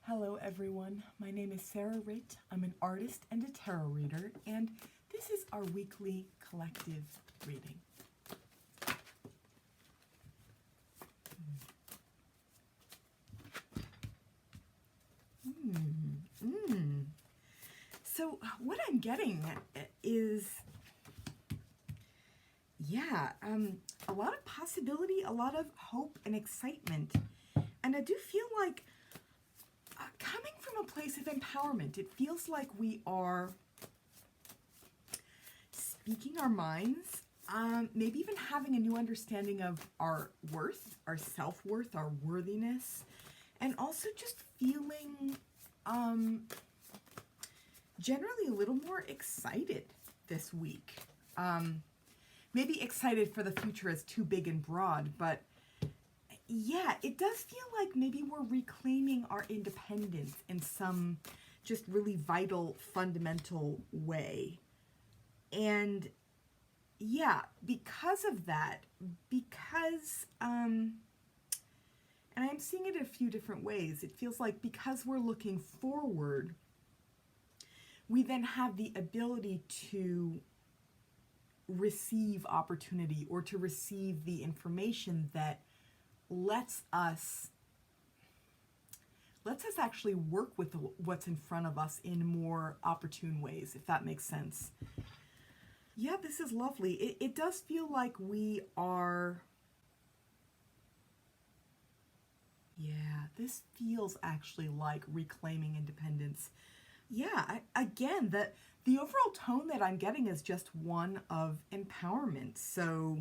Hello everyone, my name is Sarah Ritt. I'm an artist and a tarot reader, and this is our weekly collective reading. So what I'm getting is, a lot of possibility, a lot of hope and excitement. And I do feel like coming from a place of empowerment, it feels like we are speaking our minds, maybe even having a new understanding of our worth, our self-worth, our worthiness, and also just feeling generally a little more excited this week. Maybe excited for the future is too big and broad, but yeah, it does feel like maybe we're reclaiming our independence in some just really vital, fundamental way. And yeah, because of that, and I'm seeing it a few different ways, it feels like because we're looking forward, we then have the ability to receive opportunity or to receive the information that lets us actually work with what's in front of us in more opportune ways, if that makes sense. Yeah, this is lovely. It does feel like we are, this feels actually like reclaiming independence. Yeah, again, the overall tone that I'm getting is just one of empowerment. So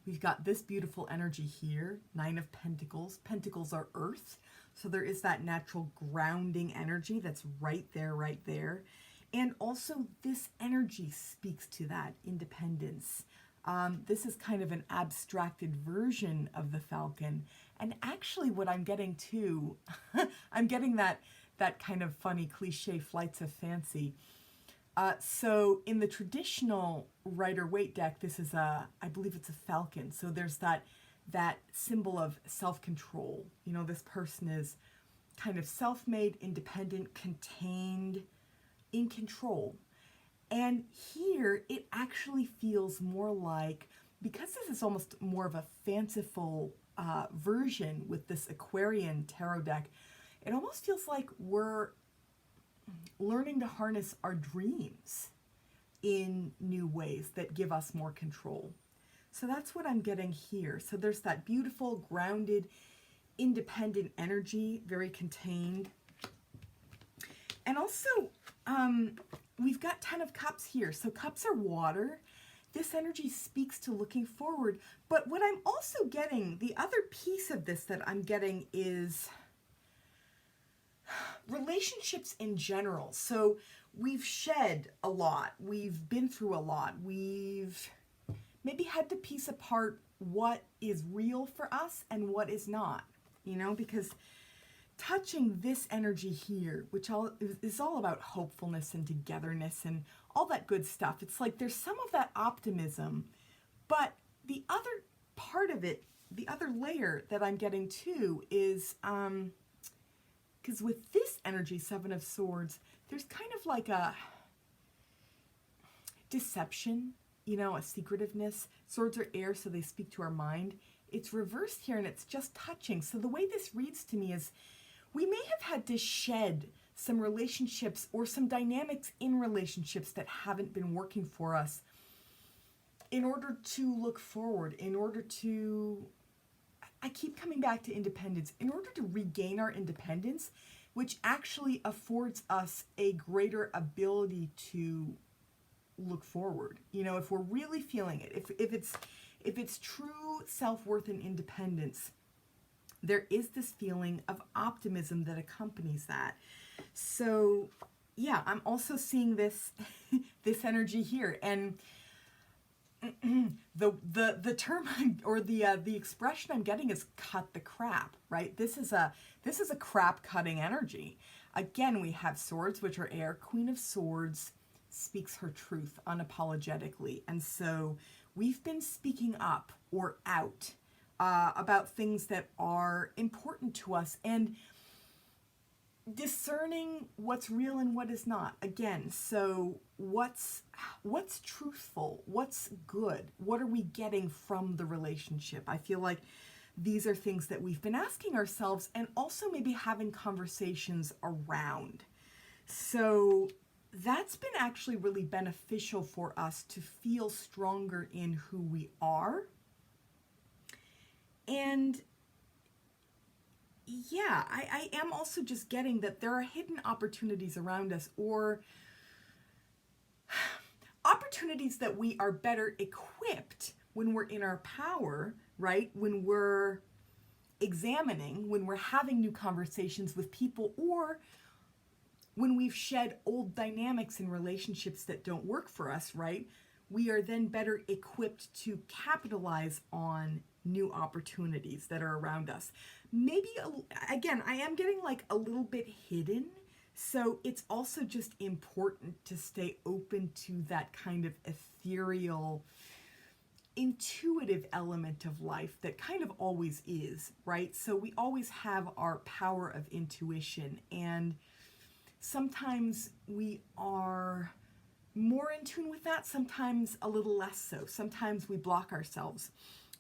we've got this beautiful energy here, Nine of Pentacles. Pentacles are earth, so there is that natural grounding energy that's right there. And also this energy speaks to that independence. This is kind of an abstracted version of the falcon. And actually what I'm getting too, I'm getting that kind of funny cliche flights of fancy. So in the traditional Rider-Waite deck, this is I believe it's a falcon. So there's that symbol of self-control. You know, this person is kind of self-made, independent, contained, in control. And here it actually feels more like, because this is almost more of a fanciful version with this Aquarian tarot deck, it almost feels like we're learning to harness our dreams in new ways that give us more control. So that's what I'm getting here. So there's that beautiful, grounded, independent energy, very contained. And also, we've got 10 of Cups here. So cups are water. This energy speaks to looking forward. But what I'm also getting, the other piece of this that I'm getting is relationships in general. So we've shed a lot. We've been through a lot. We've maybe had to piece apart what is real for us and what is not, you know, because touching this energy here, which is all about hopefulness and togetherness and all that good stuff. It's like there's some of that optimism, but the other part of it, the other layer that I'm getting too is, because with this energy, Seven of Swords, there's kind of like a deception, you know, a secretiveness. Swords are air, so they speak to our mind. It's reversed here, and it's just touching. So the way this reads to me is we may have had to shed some relationships or some dynamics in relationships that haven't been working for us in order to look forward, in order to, I keep coming back to independence, in order to regain our independence, which actually affords us a greater ability to look forward. You know, if we're really feeling it, if it's true self-worth and independence, there is this feeling of optimism that accompanies that. So yeah, I'm also seeing this this energy here, and the term or the expression I'm getting is cut the crap, right? This is a crap cutting energy. Again, we have swords, which are air. Queen of Swords speaks her truth unapologetically, and so we've been speaking up or out about things that are important to us. And discerning what's real and what is not. Again, so what's truthful? What's good? What are we getting from the relationship? I feel like these are things that we've been asking ourselves and also maybe having conversations around. So that's been actually really beneficial for us to feel stronger in who we are. And yeah, I am also just getting that there are hidden opportunities around us, or opportunities that we are better equipped when we're in our power, right? When we're examining, when we're having new conversations with people, or when we've shed old dynamics in relationships that don't work for us, right? We are then better equipped to capitalize on new opportunities that are around us. Maybe, again, I am getting like a little bit hidden. So it's also just important to stay open to that kind of ethereal, intuitive element of life that kind of always is, right? So we always have our power of intuition, and sometimes we are more in tune with that, sometimes a little less so. Sometimes we block ourselves,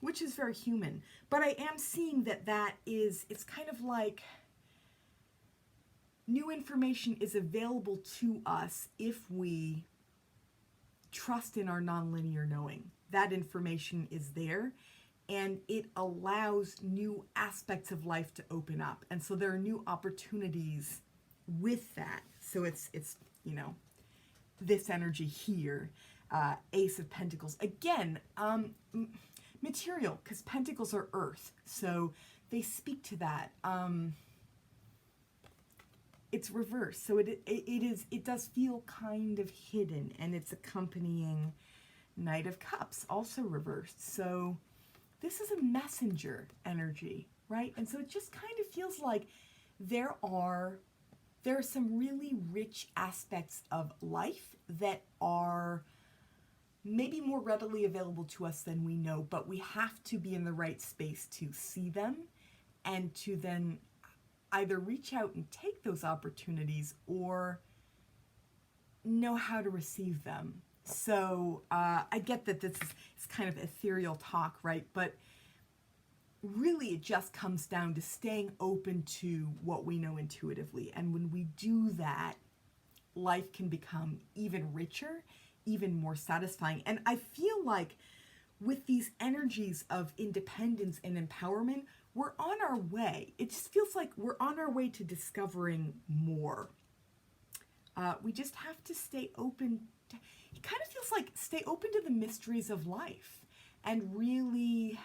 which is very human. But I am seeing that it's kind of like new information is available to us if we trust in our nonlinear knowing. That information is there, and it allows new aspects of life to open up. And so there are new opportunities with that. So it's this energy here, Ace of Pentacles. Again, material, because Pentacles are earth, so they speak to that. It's reversed, so it does feel kind of hidden, and it's accompanying Knight of Cups, also reversed. So this is a messenger energy, right? And so it just kind of feels like there are some really rich aspects of life that are maybe more readily available to us than we know, but we have to be in the right space to see them and to then either reach out and take those opportunities or know how to receive them. So I get that this is kind of ethereal talk, right? But really it just comes down to staying open to what we know intuitively. And when we do that, life can become even richer, even more satisfying. And I feel like with these energies of independence and empowerment, we're on our way. It just feels like we're on our way to discovering more. We just have to stay open. It kind of feels like stay open to the mysteries of life and really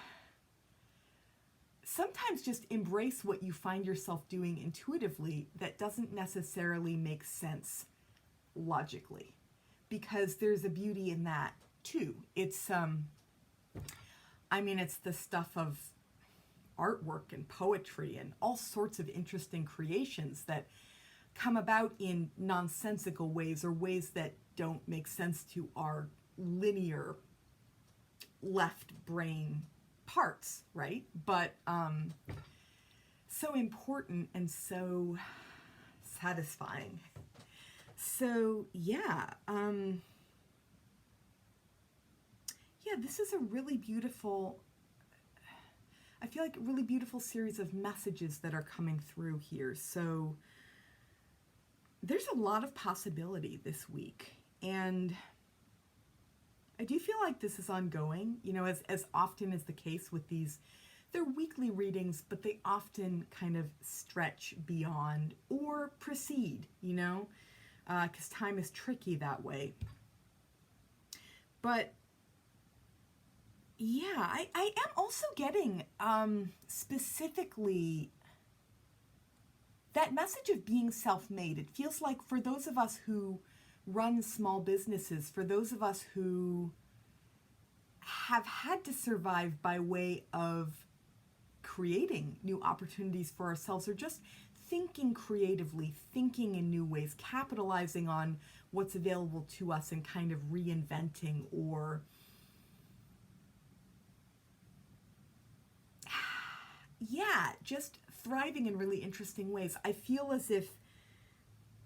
sometimes just embrace what you find yourself doing intuitively that doesn't necessarily make sense logically, because there's a beauty in that too. It's it's the stuff of artwork and poetry and all sorts of interesting creations that come about in nonsensical ways, or ways that don't make sense to our linear left brain parts, right? But so important and so satisfying. So this is a really beautiful, I feel like a really beautiful series of messages that are coming through here. So there's a lot of possibility this week, and I do feel like this is ongoing, as often is the case with these. They're weekly readings, but they often kind of stretch beyond or proceed, because time is tricky that way. But yeah, I am also getting specifically that message of being self-made. It feels like for those of us who run small businesses, for those of us who have had to survive by way of creating new opportunities for ourselves, or just thinking creatively, thinking in new ways, capitalizing on what's available to us and kind of reinventing, or just thriving in really interesting ways. I feel as if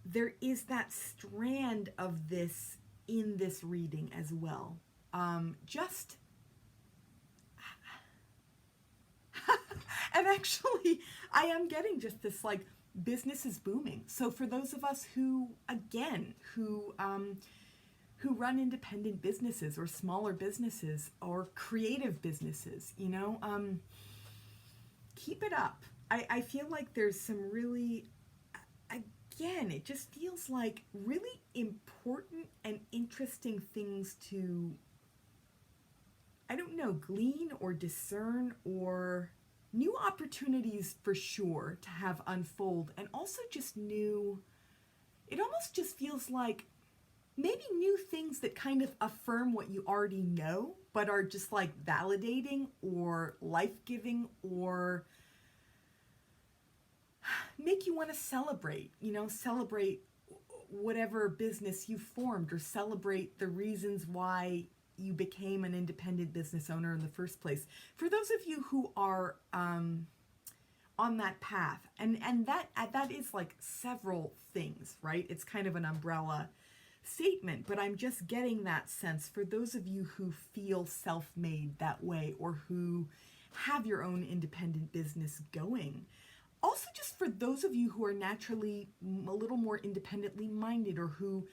there is that strand of this in this reading as well. Just, and actually, I am getting just this like business is booming. So for those of us who, again, who run independent businesses or smaller businesses or creative businesses, you know, keep it up. I feel like there's some really, again, it just feels like really important and interesting things to, I don't know, glean or discern, or new opportunities for sure to have unfold, and also just new, it almost just feels like maybe new things that kind of affirm what you already know, but are just like validating or life-giving, or make you want to celebrate, you know, celebrate whatever business you formed, or celebrate the reasons why you became an independent business owner in the first place. For those of you who are on that path, and that is like several things, right? It's kind of an umbrella statement, but I'm just getting that sense for those of you who feel self-made that way, or who have your own independent business going. Also, just for those of you who are naturally a little more independently minded, or who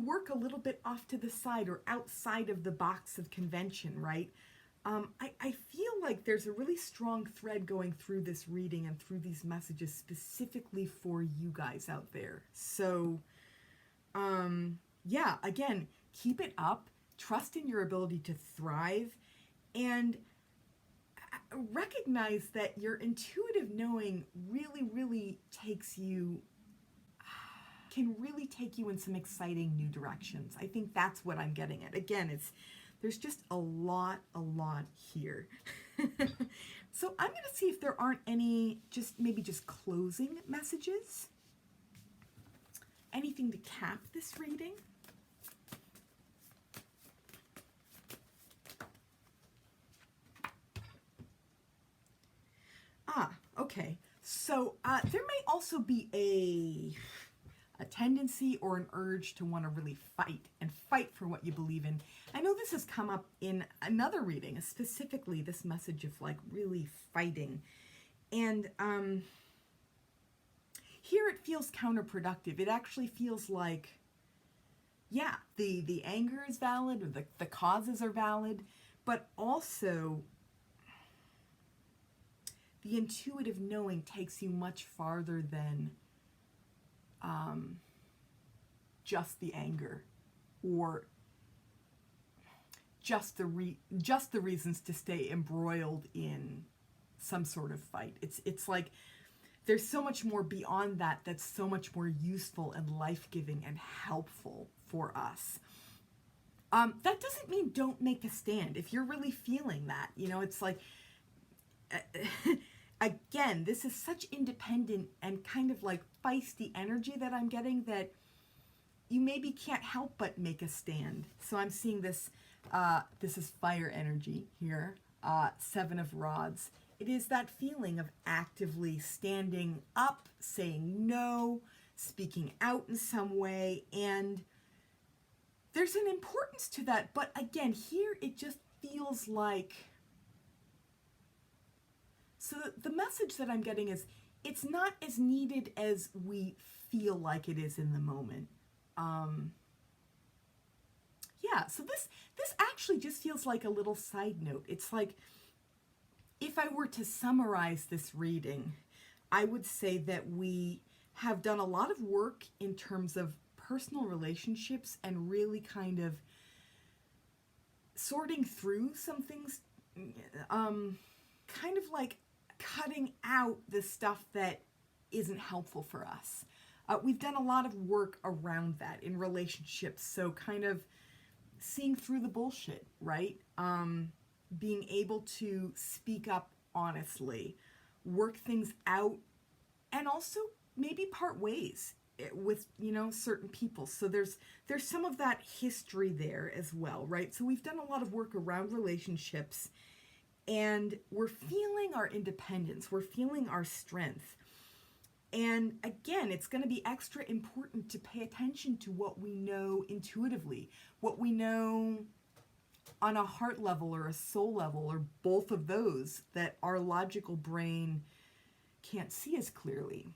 work a little bit off to the side or outside of the box of convention, right? I feel like there's a really strong thread going through this reading and through these messages specifically for you guys out there. So, yeah, again, keep it up, trust in your ability to thrive, and recognize that your intuitive knowing really, really can really take you in some exciting new directions. I think that's what I'm getting at. Again, there's just a lot here. So I'm going to see if there aren't any maybe just closing messages. Anything to cap this reading? Okay. So there may also be a tendency or an urge to want to really fight for what you believe in. I know this has come up in another reading, specifically this message of like really fighting. And here it feels counterproductive. It actually feels like, yeah, the anger is valid, or the causes are valid, but also the intuitive knowing takes you much farther than just the anger, or just the reasons to stay embroiled in some sort of fight. It's like there's so much more beyond that that's so much more useful and life-giving and helpful for us. That doesn't mean don't make a stand. If you're really feeling that, you know, it's like, again, this is such independent and kind of like feisty energy that I'm getting, that you maybe can't help but make a stand. So I'm seeing this, this is fire energy here, 7 of Rods. It is that feeling of actively standing up, saying no, speaking out in some way, and there's an importance to that. But again, here it just feels like, so the message that I'm getting is it's not as needed as we feel like it is in the moment. Yeah, so this actually just feels like a little side note. It's like, if I were to summarize this reading, I would say that we have done a lot of work in terms of personal relationships and really kind of sorting through some things, kind of like cutting out the stuff that isn't helpful for us. We've done a lot of work around that in relationships, so kind of seeing through the bullshit, right? Being able to speak up honestly, work things out, and also maybe part ways with, you know, certain people. So there's some of that history there as well, right? So we've done a lot of work around relationships, and we're feeling our independence, we're feeling our strength. And again, it's going to be extra important to pay attention to what we know intuitively, what we know on a heart level or a soul level, or both of those, that our logical brain can't see as clearly,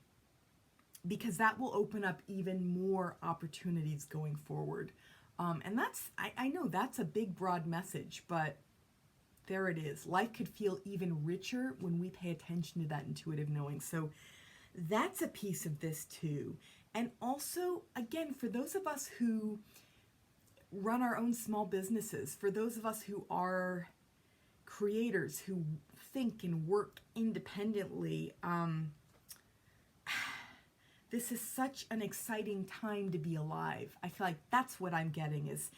because that will open up even more opportunities going forward. And that's, I know that's a big, broad message, but there it is. Life could feel even richer when we pay attention to that intuitive knowing. So that's a piece of this too. And also, again, for those of us who run our own small businesses, for those of us who are creators, who think and work independently, this is such an exciting time to be alive. I feel like that's what I'm getting is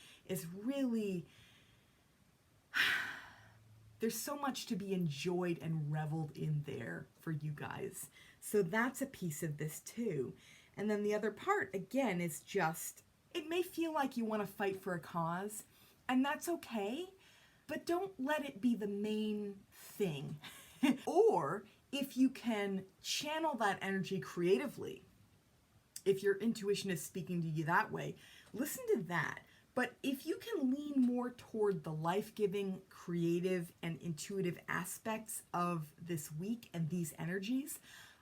really, there's so much to be enjoyed and reveled in there for you guys. So that's a piece of this too. And then the other part, again, is just, it may feel like you want to fight for a cause, and that's okay, but don't let it be the main thing. Or if you can channel that energy creatively, if your intuition is speaking to you that way, listen to that. But if you can lean more toward the life-giving, creative, and intuitive aspects of this week and these energies,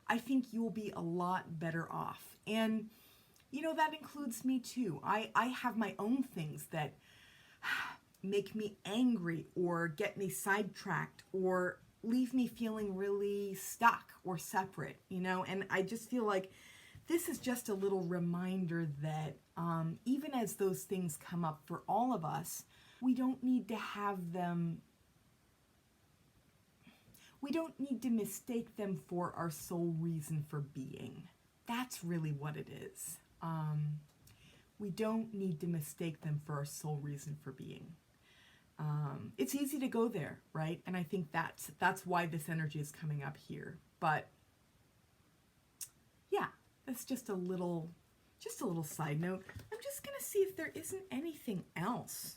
I think you'll be a lot better off. And, you know, that includes me too. I have my own things that make me angry or get me sidetracked or leave me feeling really stuck or separate, you know, and I just feel like this is just a little reminder that even as those things come up for all of us, we don't need to have them, we don't need to mistake them for our sole reason for being. That's really what it is. We don't need to mistake them for our sole reason for being. It's easy to go there, right? And I think that's why this energy is coming up here. But yeah, that's just a little side note. I'm just gonna see if there isn't anything else.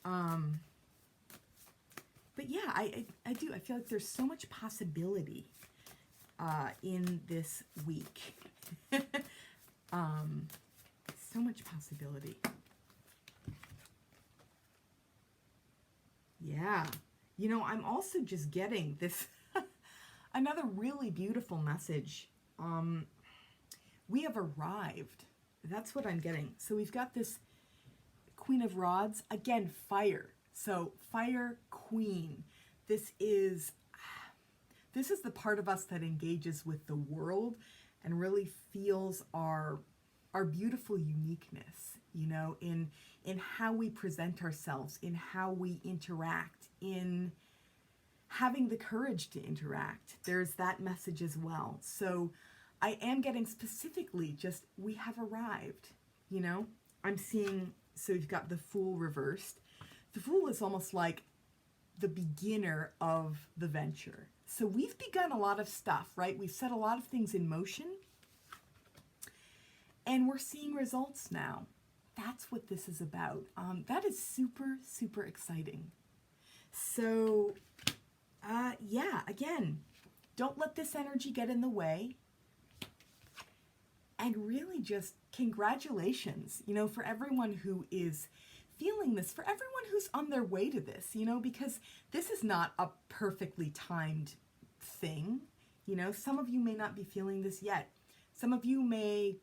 But yeah, I do. I feel like there's so much possibility in this week. So much possibility. Yeah. You know, I'm also just getting this another really beautiful message. We have arrived. That's what I'm getting. So we've got this Queen of Rods, again, fire. So fire queen. This is the part of us that engages with the world and really feels our beautiful uniqueness, you know, in how we present ourselves, in how we interact, in having the courage to interact. There's that message as well. So I am getting specifically just, we have arrived, you know. I'm seeing, so you've got the Fool reversed. The Fool is almost like the beginner of the venture. So we've begun a lot of stuff, right? We've set a lot of things in motion, and we're seeing results now. That's what this is about. That is super, super exciting. So, yeah, again, don't let this energy get in the way. And really just congratulations, you know, for everyone who is feeling this, for everyone who's on their way to this, you know, because this is not a perfectly timed thing. You know, some of you may not be feeling this yet. Some of you may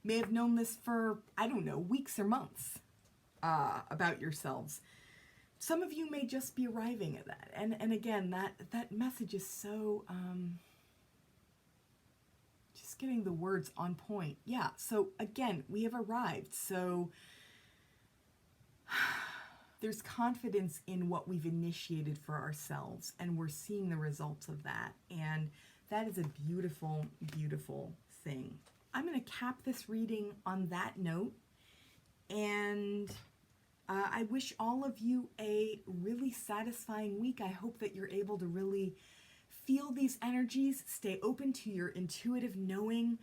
have known this for, I don't know, weeks or months about yourselves. Some of you may just be arriving at that. And again, that message is so, just getting the words on point. Yeah, so again, we have arrived. So there's confidence in what we've initiated for ourselves, and we're seeing the results of that. And that is a beautiful, beautiful thing. I'm going to cap this reading on that note, and I wish all of you a really satisfying week. I hope that you're able to really feel these energies, stay open to your intuitive knowing,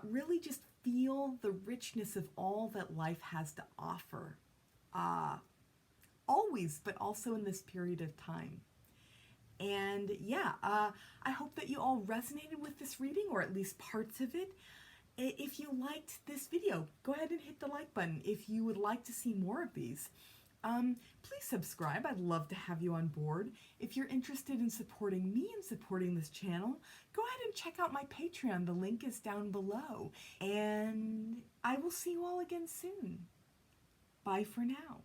really just feel the richness of all that life has to offer, always, but also in this period of time. And yeah, I hope that you all resonated with this reading, or at least parts of it. If you liked this video, go ahead and hit the like button. If you would like to see more of these, please subscribe. I'd love to have you on board. If you're interested in supporting me and supporting this channel, go ahead and check out my Patreon. The link is down below. And I will see you all again soon. Bye for now.